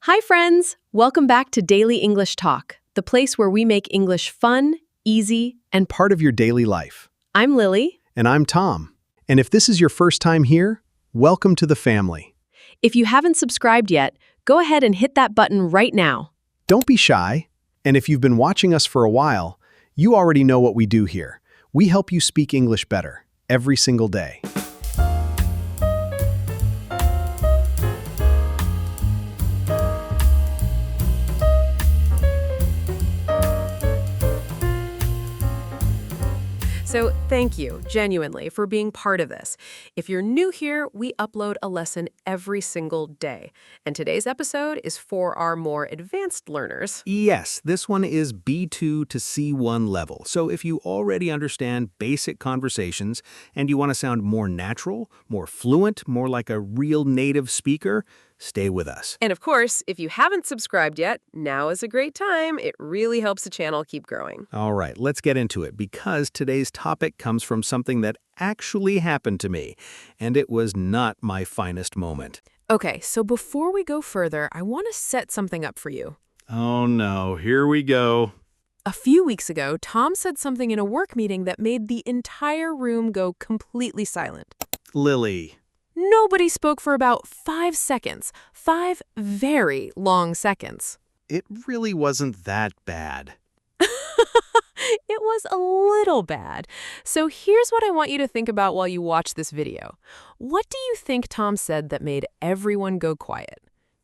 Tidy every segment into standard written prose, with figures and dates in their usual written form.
Hi, friends! Welcome back to Daily English Talk, the place where we make English fun, easy, and part of your daily life. I'm Lily. And I'm Tom. And if this is your first time here, welcome to the family. If you haven't subscribed yet, go ahead and hit that button right now. Don't be shy. And if you've been watching us for a while, you already know what we do here. We help you speak English better every single day. So thank you, genuinely, for being part of this. If you're new here, we upload a lesson every single day. And today's episode is for our more advanced learners. Yes, this one is B2 to C1 level. So if you already understand basic conversations and you want to sound more natural, more fluent, more like a real native speaker, stay with us. And of course, if you haven't subscribed yet, now is a great time. It really helps the channel keep growing. All right, let's get into it because today's topic comes from something that actually happened to me, and it was not my finest moment. Okay, so before we go further, I want to set something up for you. Oh no, here we go. A few weeks ago, Tom said something in a work meeting that made the entire room go completely silent. Lily. Nobody spoke for about 5 seconds. 5 very long seconds. It really wasn't that bad. It was a little bad. So here's what I want you to think about while you watch this video. What do you think Tom said that made everyone go quiet?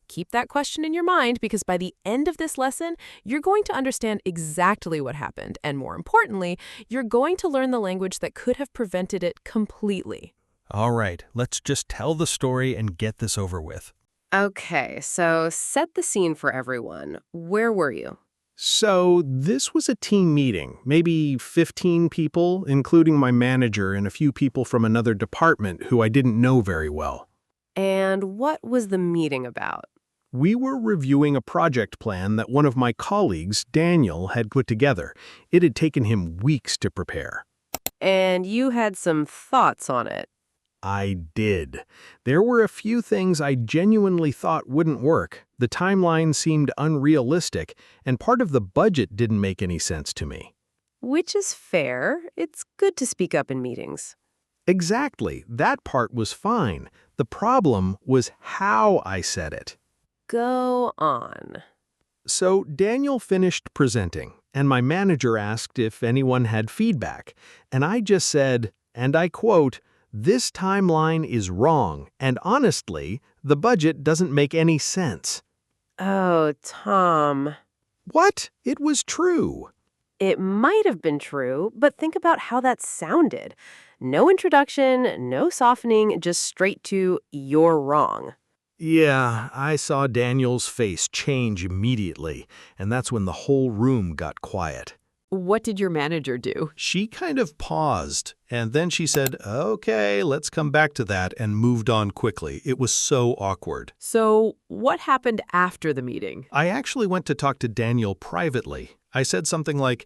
Keep that question in your mind because by the end of this lesson, you're going to understand exactly what happened. And more importantly, you're going to learn the language that could have prevented it completely. All right, let's just tell the story and get this over with. Okay, so set the scene for everyone. Where were you? So this was a team meeting, maybe 15 people, including my manager and a few people from another department who I didn't know very well. And what was the meeting about? We were reviewing a project plan that one of my colleagues, Daniel, had put together. It had taken him weeks to prepare. And you had some thoughts on it. I did. There were a few things I genuinely thought wouldn't work. The timeline seemed unrealistic, and part of the budget didn't make any sense to me. Which is fair. It's good to speak up in meetings. Exactly. That part was fine. The problem was how I said it. Go on. So Daniel finished presenting, and my manager asked if anyone had feedback, and I just said, and I quote, "This timeline is wrong, and honestly, the budget doesn't make any sense." Oh, Tom. What? It was true. It might have been true, but think about how that sounded. No introduction, no softening, just straight to "you're wrong." Yeah, I saw Daniel's face change immediately, and that's when the whole room got quiet. What did your manager do? She kind of paused, and then she said, "Okay, let's come back to that," and moved on quickly. It was so awkward. So, what happened after the meeting? I actually went to talk to Daniel privately. I said something like,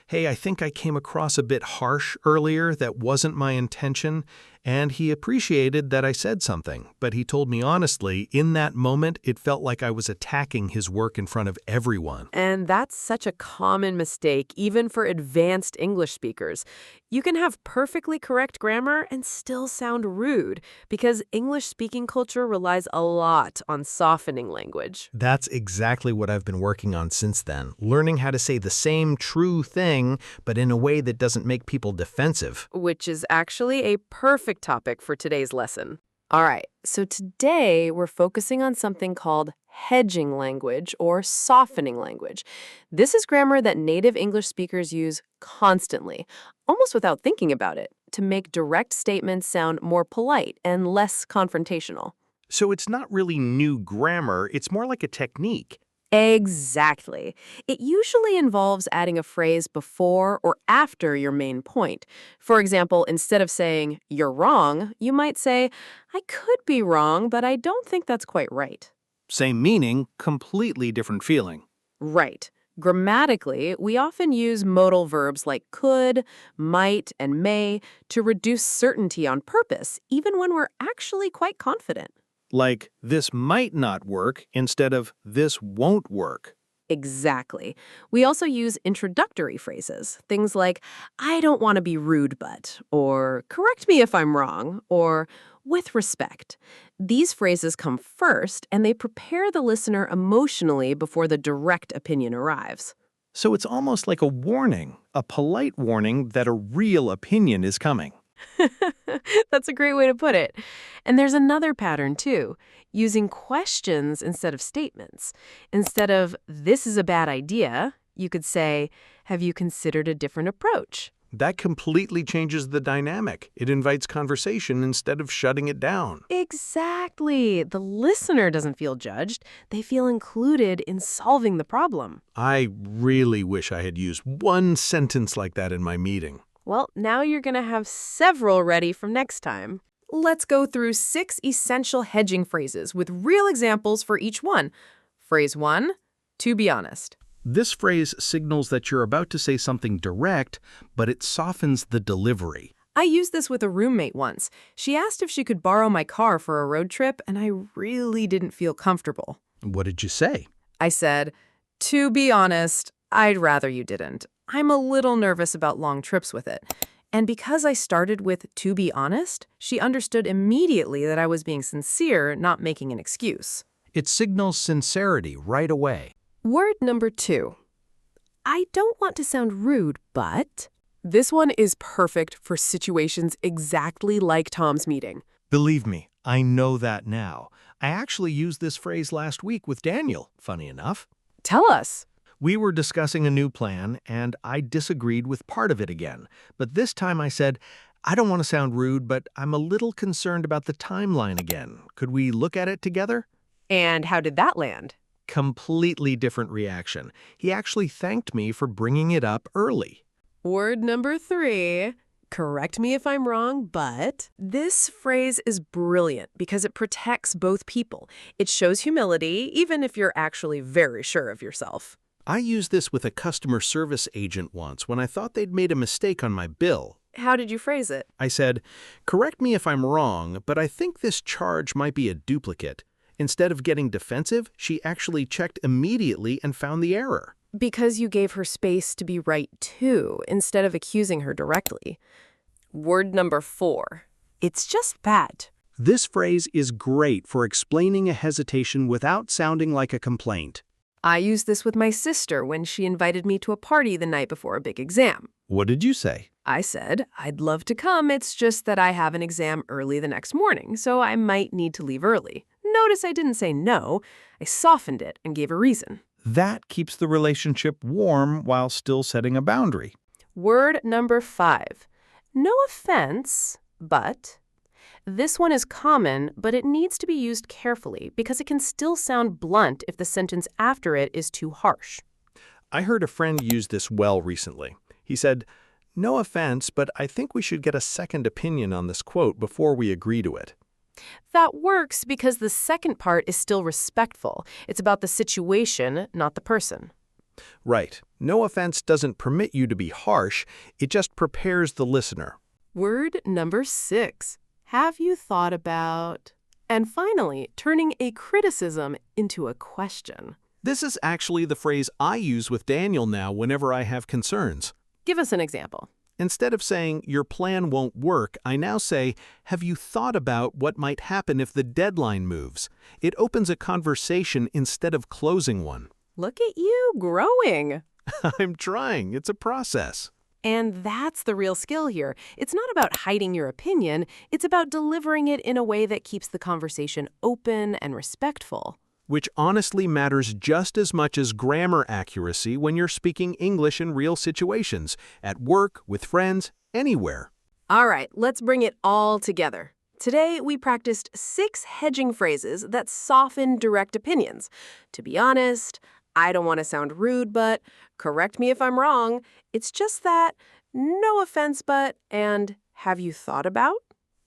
"Hey, I think I came across a bit harsh earlier. That wasn't my intention." And he appreciated that I said something, but he told me honestly, in that moment, it felt like I was attacking his work in front of everyone. And that's such a common mistake, even for advanced English speakers. You can have perfectly correct grammar and still sound rude, because English speaking culture relies a lot on softening language. That's exactly what I've been working on since then, learning how to say the same true thing, but in a way that doesn't make people defensive. Which is actually a perfect topic for today's lesson. All right, so today we're focusing on something called hedging language or softening language. This is grammar that native English speakers use constantly, almost without thinking about it, to make direct statements sound more polite and less confrontational. So it's not really new grammar, it's more like a technique. Exactly. It usually involves adding a phrase before or after your main point. For example, instead of saying, "you're wrong," you might say, "I could be wrong, but I don't think that's quite right." Same meaning, completely different feeling. Right. Grammatically, we often use modal verbs like could, might, and may to reduce certainty on purpose, even when we're actually quite confident. Like, this might not work instead of this won't work. Exactly. We also use introductory phrases, things like, I don't want to be rude but, or correct me if I'm wrong, or with respect. These phrases come first, and they prepare the listener emotionally before the direct opinion arrives. So it's almost like a warning, a polite warning that a real opinion is coming. That's a great way to put it. And there's another pattern, too, using questions instead of statements. Instead of, this is a bad idea, you could say, have you considered a different approach? That completely changes the dynamic. It invites conversation instead of shutting it down. Exactly. The listener doesn't feel judged. They feel included in solving the problem. I really wish I had used one sentence like that in my meeting. Well, now you're going to have several ready from next time. Let's go through 6 essential hedging phrases with real examples for each one. Phrase 1, to be honest. This phrase signals that you're about to say something direct, but it softens the delivery. I used this with a roommate once. She asked if she could borrow my car for a road trip, and I really didn't feel comfortable. What did you say? I said, to be honest, I'd rather you didn't. I'm a little nervous about long trips with it. And because I started with to be honest, she understood immediately that I was being sincere, not making an excuse. It signals sincerity right away. Word number 2. I don't want to sound rude, but... This one is perfect for situations exactly like Tom's meeting. Believe me, I know that now. I actually used this phrase last week with Daniel, funny enough. Tell us. We were discussing a new plan, and I disagreed with part of it again. But this time I said, I don't want to sound rude, but I'm a little concerned about the timeline again. Could we look at it together? And how did that land? Completely different reaction. He actually thanked me for bringing it up early. Word number 3. Correct me if I'm wrong, but this phrase is brilliant because it protects both people. It shows humility, even if you're actually very sure of yourself. I used this with a customer service agent once when I thought they'd made a mistake on my bill. How did you phrase it? I said, correct me if I'm wrong, but I think this charge might be a duplicate. Instead of getting defensive, she actually checked immediately and found the error. Because you gave her space to be right, too, instead of accusing her directly. Word number 4. It's just that. This phrase is great for explaining a hesitation without sounding like a complaint. I used this with my sister when she invited me to a party the night before a big exam. What did you say? I said, I'd love to come, it's just that I have an exam early the next morning, so I might need to leave early. Notice I didn't say no, I softened it and gave a reason. That keeps the relationship warm while still setting a boundary. Word number 5. No offense, but... This one is common, but it needs to be used carefully because it can still sound blunt if the sentence after it is too harsh. I heard a friend use this well recently. He said, no offense, but I think we should get a second opinion on this quote before we agree to it. That works because the second part is still respectful. It's about the situation, not the person. Right. No offense doesn't permit you to be harsh. It just prepares the listener. Word number 6. Have you thought about... And finally, turning a criticism into a question. This is actually the phrase I use with Daniel now whenever I have concerns. Give us an example. Instead of saying, your plan won't work, I now say, have you thought about what might happen if the deadline moves? It opens a conversation instead of closing one. Look at you growing. I'm trying. It's a process. And that's the real skill here. It's not about hiding your opinion. It's about delivering it in a way that keeps the conversation open and respectful. Which honestly matters just as much as grammar accuracy when you're speaking English in real situations, at work, with friends, anywhere. All right, let's bring it all together. Today, we practiced 6 hedging phrases that soften direct opinions. To be honest, I don't want to sound rude, but correct me if I'm wrong. It's just that, no offense, but, and have you thought about?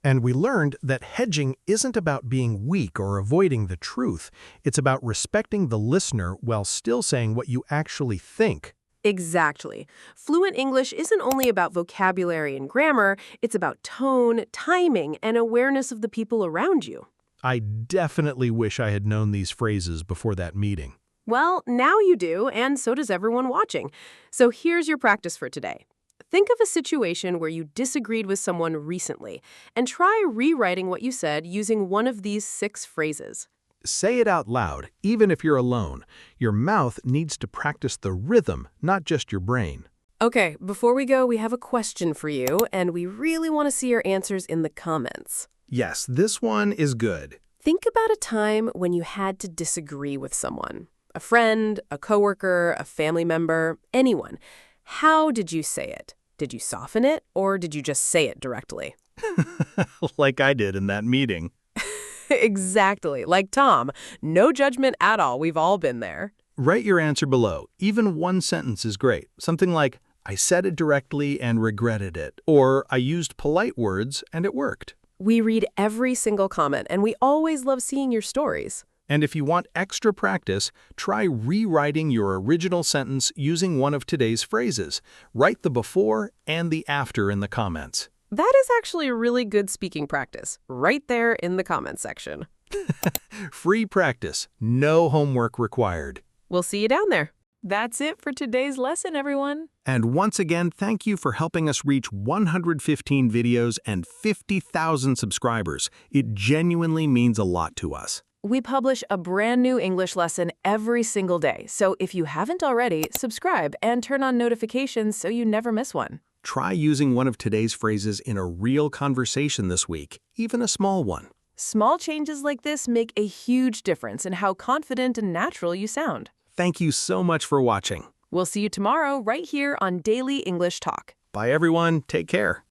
And we learned that hedging isn't about being weak or avoiding the truth. It's about respecting the listener while still saying what you actually think. Exactly. Fluent English isn't only about vocabulary and grammar, it's about tone, timing, and awareness of the people around you. I definitely wish I had known these phrases before that meeting. Well, now you do, and so does everyone watching. So here's your practice for today. Think of a situation where you disagreed with someone recently, and try rewriting what you said using one of these 6 phrases. Say it out loud, even if you're alone. Your mouth needs to practice the rhythm, not just your brain. Okay, before we go, we have a question for you, and we really want to see your answers in the comments. Yes, this one is good. Think about a time when you had to disagree with someone. A friend, a coworker, a family member, anyone. How did you say it? Did you soften it, or did you just say it directly? Like I did in that meeting. Exactly, like Tom. No judgment at all. We've all been there. Write your answer below. Even one sentence is great. Something like, I said it directly and regretted it. Or, I used polite words and it worked. We read every single comment, and we always love seeing your stories. And if you want extra practice, try rewriting your original sentence using one of today's phrases. Write the before and the after in the comments. That is actually a really good speaking practice, right there in the comments section. Free practice, no homework required. We'll see you down there. That's it for today's lesson, everyone. And once again, thank you for helping us reach 115 videos and 50,000 subscribers. It genuinely means a lot to us. We publish a brand new English lesson every single day, so if you haven't already, subscribe and turn on notifications so you never miss one. Try using one of today's phrases in a real conversation this week, even a small one. Small changes like this make a huge difference in how confident and natural you sound. Thank you so much for watching. We'll see you tomorrow right here on Daily English Talk. Bye everyone, take care.